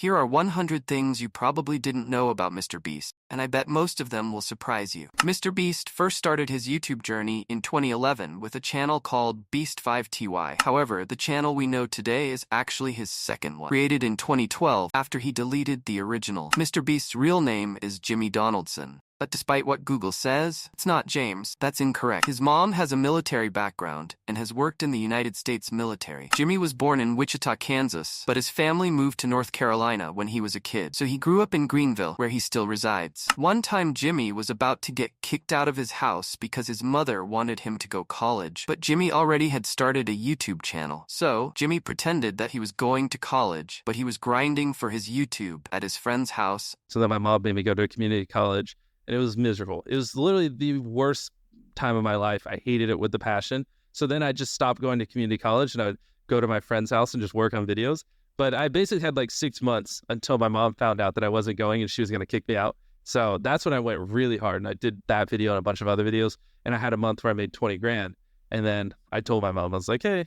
Here are 100 things you probably didn't know about MrBeast, and I bet most of them will surprise you. MrBeast first started his YouTube journey in 2011 with a channel called Beast5TY. However, the channel we know today is actually his second one, created in 2012 after he deleted the original. MrBeast's real name is Jimmy Donaldson. But despite what Google says, it's not James. That's incorrect. His mom has a military background and has worked in the United States military. Jimmy was born in Wichita, Kansas, but his family moved to North Carolina when he was a kid, so he grew up in Greenville, where he still resides. One time, Jimmy was about to get kicked out of his house because his mother wanted him to go college, but Jimmy already had started a YouTube channel. So, Jimmy pretended that he was going to college, but he was grinding for his YouTube at his friend's house. So then my mom made me go to a community college. And it was miserable. It was literally the worst time of my life. I hated it with a passion. So then I just stopped going to community college and I would go to my friend's house and just work on videos. But I basically had like 6 months until my mom found out that I wasn't going and she was going to kick me out. So that's when I went really hard. And I did that video and a bunch of other videos. And I had a month where I made 20 grand. And then I told my mom, I was like, hey,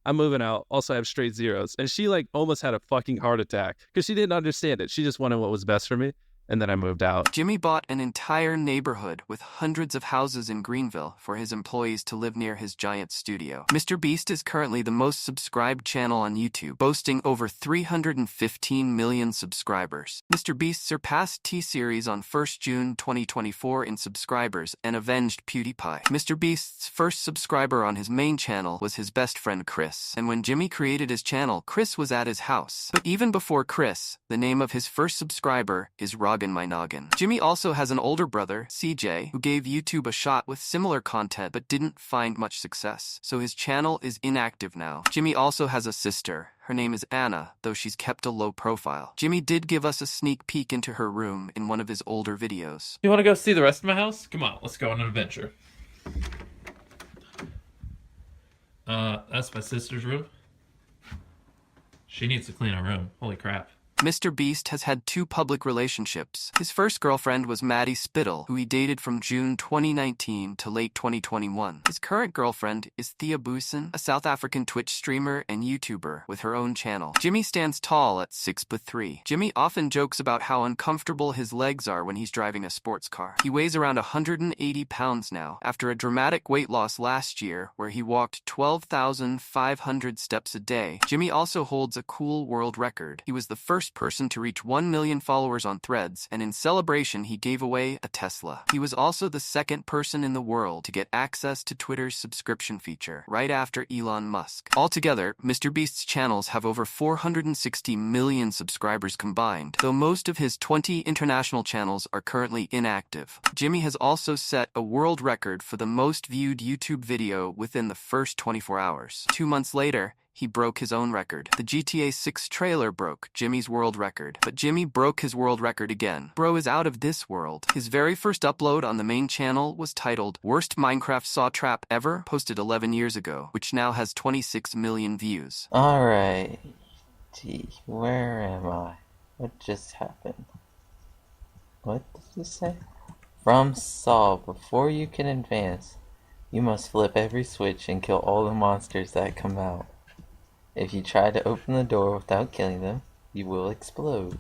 I'm moving out. Also, I have straight zeros. And she like almost had a fucking heart attack because she didn't understand it. She just wanted what was best for me. And then I moved out. Jimmy bought an entire neighborhood with hundreds of houses in Greenville for his employees to live near his giant studio. MrBeast is currently the most subscribed channel on YouTube, boasting over 315 million subscribers. MrBeast surpassed T-Series on 1st June 2024 in subscribers and avenged PewDiePie. MrBeast's first subscriber on his main channel was his best friend Chris, and when Jimmy created his channel, Chris was at his house. But even before Chris, the name of his first subscriber is Rog in my noggin. Jimmy also has an older brother, CJ, who gave YouTube a shot with similar content but didn't find much success, so his channel is inactive now. Jimmy also has a sister. Her name is Anna, though she's kept a low profile. Jimmy did give us a sneak peek into her room in one of his older videos. You want to go see the rest of my house? Come on, let's go on an adventure. That's my sister's room. She needs to clean her room. Holy crap. MrBeast has had 2 public relationships. His first girlfriend was Maddie Spittle, who he dated from June 2019 to late 2021. His current girlfriend is Thea Boosen, a South African Twitch streamer and YouTuber with her own channel. Jimmy stands tall at 6'3". Jimmy often jokes about how uncomfortable his legs are when he's driving a sports car. He weighs around 180 pounds now, after a dramatic weight loss last year where he walked 12,500 steps a day. Jimmy also holds a cool world record. He was the first person to reach 1 million followers on Threads, and in celebration he gave away a Tesla. He was also the second person in the world to get access to Twitter's subscription feature, right after Elon Musk. Altogether, MrBeast's channels have over 460 million subscribers combined, though most of his 20 international channels are currently inactive. Jimmy has also set a world record for the most viewed YouTube video within the first 24 hours. 2 months later, he broke his own record. The GTA 6 trailer broke Jimmy's world record, but Jimmy broke his world record again. Bro is out of this world. His very first upload on the main channel was titled Worst Minecraft Saw Trap Ever, posted 11 years ago, which now has 26 million views. Alright. Gee, where am I? What just happened? What did you say? From Saw, before you can advance, you must flip every switch and kill all the monsters that come out. If you try to open the door without killing them, you will explode.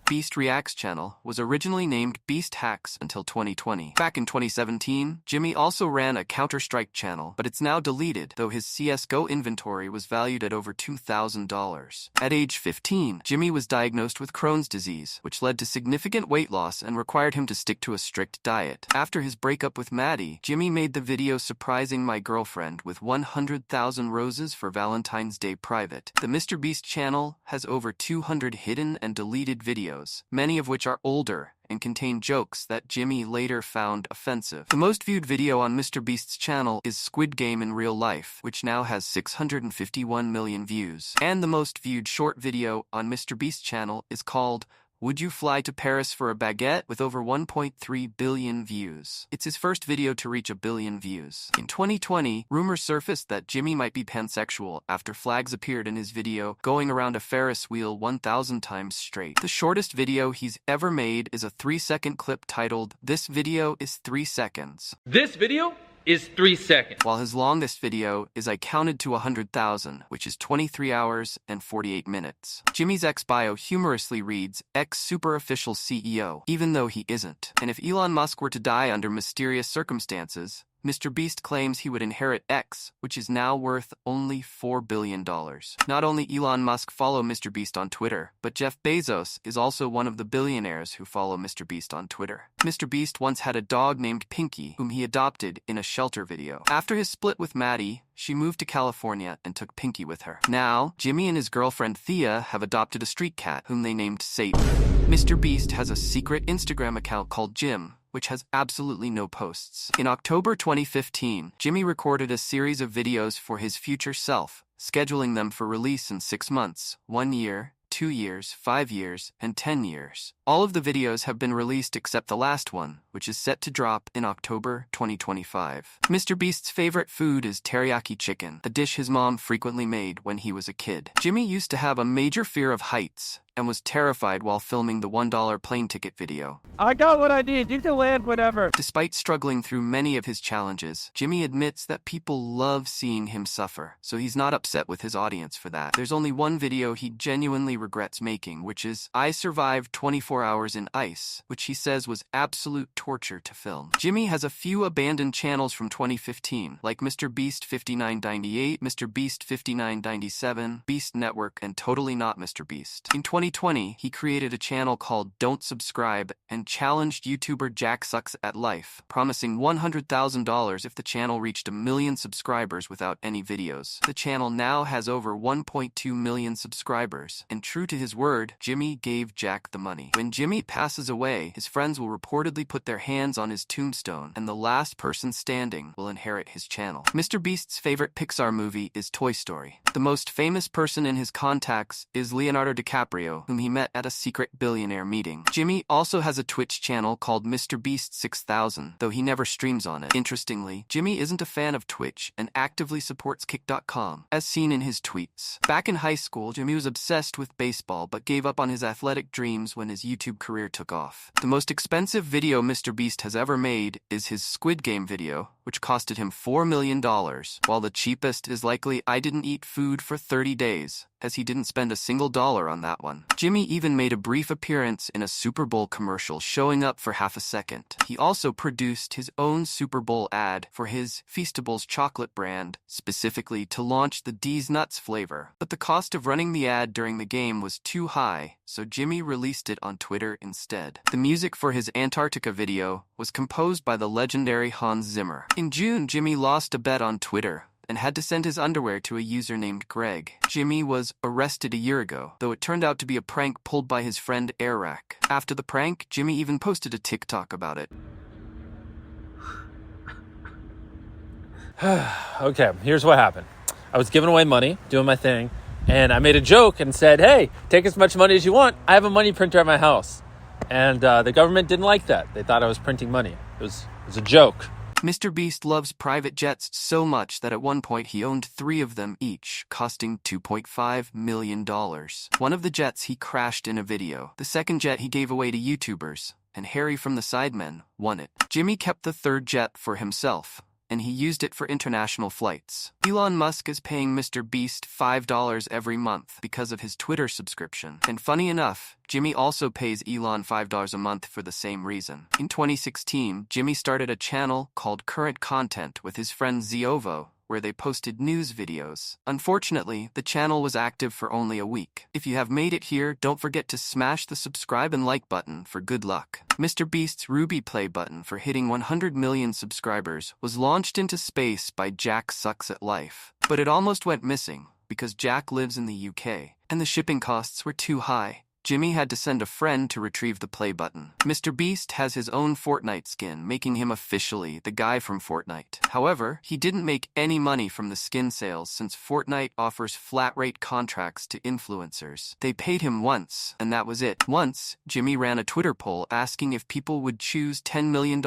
Beast Reacts channel was originally named Beast Hacks until 2020. Back in 2017, Jimmy also ran a Counter-Strike channel, but it's now deleted, though his CSGO inventory was valued at over $2,000. At age 15, Jimmy was diagnosed with Crohn's disease, which led to significant weight loss and required him to stick to a strict diet. After his breakup with Maddie, Jimmy made the video Surprising My Girlfriend with 100,000 roses for Valentine's Day private. The MrBeast channel has over 200 hidden and deleted videos, many of which are older and contain jokes that Jimmy later found offensive. The most viewed video on MrBeast's channel is Squid Game in Real Life, which now has 651 million views. And the most viewed short video on MrBeast's channel is called Would You Fly to Paris for a Baguette, with over 1.3 billion views. It's his first video to reach 1 billion views. In 2020, rumors surfaced that Jimmy might be pansexual after flags appeared in his video going around a Ferris wheel 1,000 times straight. The shortest video he's ever made is a 3-second clip titled, This Video is 3 Seconds. This video is 3 seconds. while his longest video is I counted to 100,000, which is 23 hours and 48 minutes. Jimmy's X bio humorously reads, ex-super official CEO, even though he isn't. And if Elon Musk were to die under mysterious circumstances, MrBeast claims he would inherit X, which is now worth only $4 billion. Not only Elon Musk follow MrBeast on Twitter, but Jeff Bezos is also one of the billionaires who follow MrBeast on Twitter. MrBeast once had a dog named Pinky, whom he adopted in a shelter video. After his split with Maddie, she moved to California and took Pinky with her. Now, Jimmy and his girlfriend Thea have adopted a street cat, whom they named Satan. MrBeast has a secret Instagram account called Jim, which has absolutely no posts. In October 2015, Jimmy recorded a series of videos for his future self, scheduling them for release in 6 months, 1 year, 2 years, 5 years, and 10 years. All of the videos have been released except the last one, which is set to drop in October 2025. MrBeast's favorite food is teriyaki chicken, a dish his mom frequently made when he was a kid. Jimmy used to have a major fear of heights and was terrified while filming the $1 plane ticket video. I got what I need. You can land whenever. Despite struggling through many of his challenges, Jimmy admits that people love seeing him suffer, so he's not upset with his audience for that. There's only one video he genuinely regrets making, which is I survived 24 hours in ice, which he says was absolute torture to film. Jimmy has a few abandoned channels from 2015, like MrBeast 5998, MrBeast 5997, Beast Network, and Totally Not MrBeast. In 2020, he created a channel called Don't Subscribe and challenged YouTuber Jack Sucks at Life, promising $100,000 if the channel reached 1 million subscribers without any videos. The channel now has over 1.2 million subscribers, and true to his word, Jimmy gave Jack the money. When Jimmy passes away, his friends will reportedly put their hands on his tombstone, and the last person standing will inherit his channel. MrBeast's favorite Pixar movie is Toy Story. The most famous person in his contacts is Leonardo DiCaprio, whom he met at a secret billionaire meeting. Jimmy also has a Twitch channel called MrBeast 6000, though he never streams on it. Interestingly, Jimmy isn't a fan of Twitch and actively supports Kick.com, as seen in his tweets. Back in high school, Jimmy was obsessed with baseball but gave up on his athletic dreams when his YouTube career took off. The most expensive video MrBeast has ever made is his Squid Game video, which costed him $4 million, while the cheapest is likely I didn't eat food for 30 days, as he didn't spend a single dollar on that one. Jimmy even made a brief appearance in a Super Bowl commercial, showing up for half a second. He also produced his own Super Bowl ad for his Feastables chocolate brand, specifically to launch the D's Nuts flavor. But the cost of running the ad during the game was too high, so Jimmy released it on Twitter instead. The music for his Antarctica video was composed by the legendary Hans Zimmer. In June, Jimmy lost a bet on Twitter and had to send his underwear to a user named Greg. Jimmy was arrested a year ago, though it turned out to be a prank pulled by his friend Airrack. After the prank, Jimmy even posted a TikTok about it. Okay, here's what happened. I was giving away money, doing my thing, and I made a joke and said, hey, take as much money as you want. I have a money printer at my house. And the government didn't like that. They thought I was printing money. It was a joke. MrBeast loves private jets so much that at one point he owned 3 of them each, costing $2.5 million. One of the jets he crashed in a video. The second jet he gave away to YouTubers, and Harry from the Sidemen won it. Jimmy kept the third jet for himself, and he used it for international flights. Elon Musk is paying MrBeast $5 every month because of his Twitter subscription. And funny enough, Jimmy also pays Elon $5 a month for the same reason. In 2016, Jimmy started a channel called Current Content with his friend Ziovo, where they posted news videos. Unfortunately, the channel was active for only a week. If you have made it here, don't forget to smash the subscribe and like button for good luck. MrBeast's Ruby Play button for hitting 100 million subscribers was launched into space by Jack Sucks at Life. But it almost went missing because Jack lives in the UK, and the shipping costs were too high. Jimmy had to send a friend to retrieve the play button. MrBeast has his own Fortnite skin, making him officially the guy from Fortnite. However, he didn't make any money from the skin sales since Fortnite offers flat-rate contracts to influencers. They paid him once, and that was it. Once, Jimmy ran a Twitter poll asking if people would choose $10 million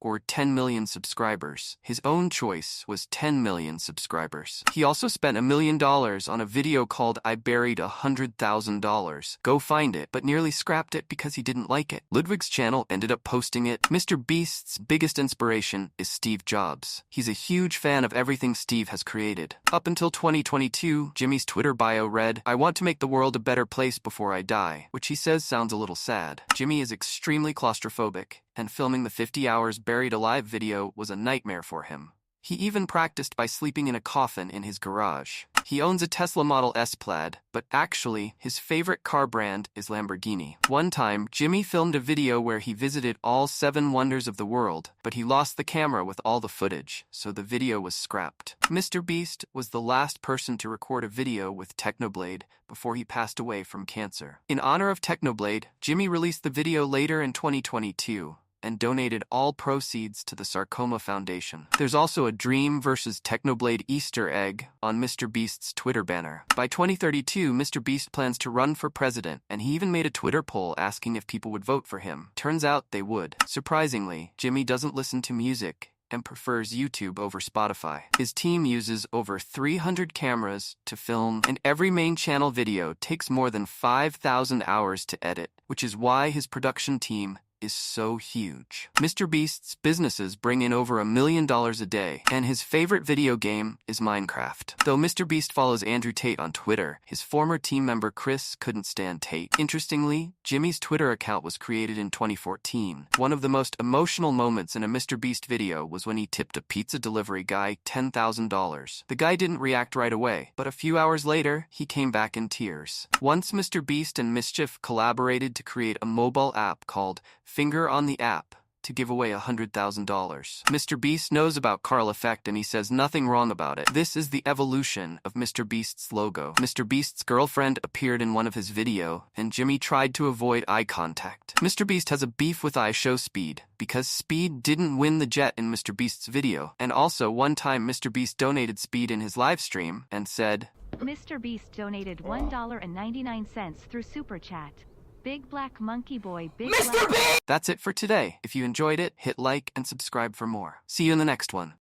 or 10 million subscribers. His own choice was 10 million subscribers. He also spent $1 million on a video called I Buried $100,000. find it, but nearly scrapped it because he didn't like it. Ludwig's channel ended up posting it. MrBeast's biggest inspiration is Steve Jobs. He's a huge fan of everything Steve has created. Up until 2022, Jimmy's Twitter bio read, "I want to make the world a better place before I die," which he says sounds a little sad. Jimmy is extremely claustrophobic, and filming the 50 hours buried alive video was a nightmare for him. He even practiced by sleeping in a coffin in his garage. He owns a Tesla Model S Plaid, but actually, his favorite car brand is Lamborghini. One time, Jimmy filmed a video where he visited all 7 wonders of the world, but he lost the camera with all the footage, so the video was scrapped. MrBeast was the last person to record a video with Technoblade before he passed away from cancer. In honor of Technoblade, Jimmy released the video later in 2022. And donated all proceeds to the Sarcoma Foundation. There's also a Dream vs. Technoblade Easter egg on MrBeast's Twitter banner. By 2032, MrBeast plans to run for president, and he even made a Twitter poll asking if people would vote for him. Turns out they would. Surprisingly, Jimmy doesn't listen to music and prefers YouTube over Spotify. His team uses over 300 cameras to film, and every main channel video takes more than 5,000 hours to edit, which is why his production team is so huge. MrBeast's businesses bring in over $1 million a day, and his favorite video game is Minecraft. Though MrBeast follows Andrew Tate on Twitter, his former team member Chris couldn't stand Tate. Interestingly, Jimmy's Twitter account was created in 2014. One of the most emotional moments in a MrBeast video was when he tipped a pizza delivery guy $10,000. The guy didn't react right away, but a few hours later, he came back in tears. Once MrBeast and Mischief collaborated to create a mobile app called Finger on the App to give away $100,000. MrBeast knows about Carl Effect and he says nothing wrong about it. This is the evolution of MrBeast's logo. MrBeast's girlfriend appeared in one of his video, and Jimmy tried to avoid eye contact. MrBeast has a beef with iShowSpeed because Speed didn't win the jet in MrBeast's video. And also, one time MrBeast donated Speed in his live stream and said, MrBeast donated $1.99 through Super Chat. Big Black Monkey Boy, Big Black... That's it for today. If you enjoyed it, hit like and subscribe for more. See you in the next one.